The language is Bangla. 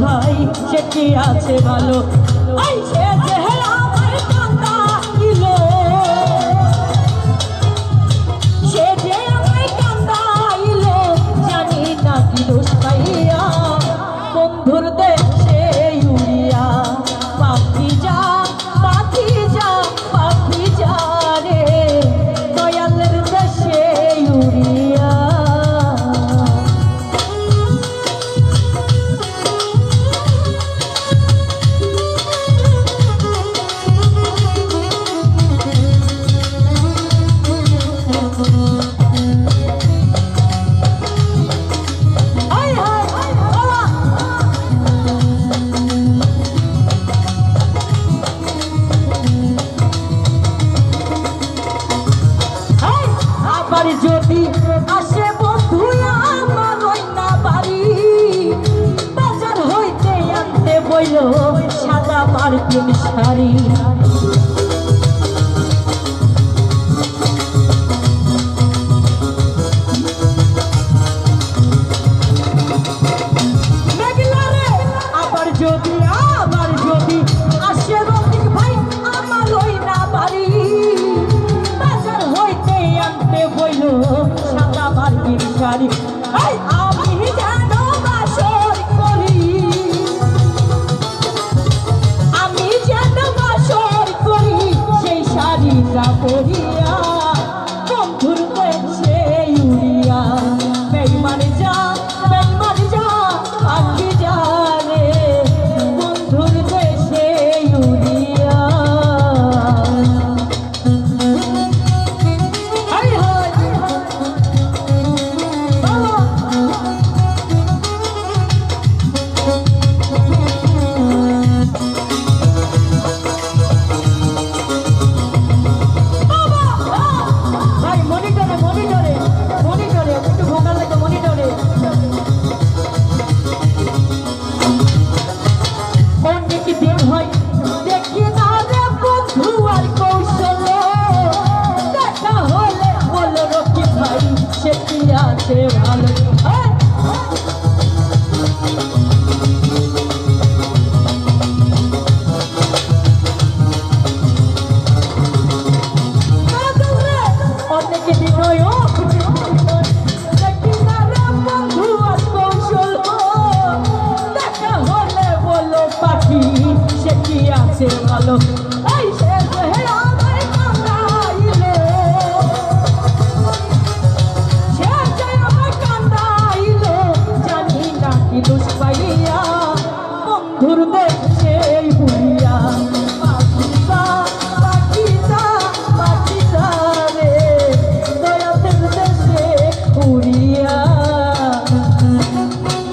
ভাই সে কি আছে ভালো সে যে আমার কান্দাইল সে যে আমায় কান্দাইল জানি না কি দোষ পাইয়া বন্ধুর দেশে উড়িয়া পাখি যা পাখি যা পাখি যা রে দয়ালের দেশে উড়িয়া যদি আসে বন্ধু আমার না বাড়ি বাজার হইতে আনতে বইল সাদা মার্কিন শাড়ি আবার যদি আসে রফিক ভাই আমার না বাড়ি বাজার হইতে আনতে বইল সাদা মার্কিন শাড়ি আমি যেন বাসর করি আমি যেন বাসর করি সেই শাড়িটা পরিয়া বন্ধুর দেশে উড়িয়া বেইমান যা পাখি যা রে বন্ধুর দেশে উড়িয়া ভালো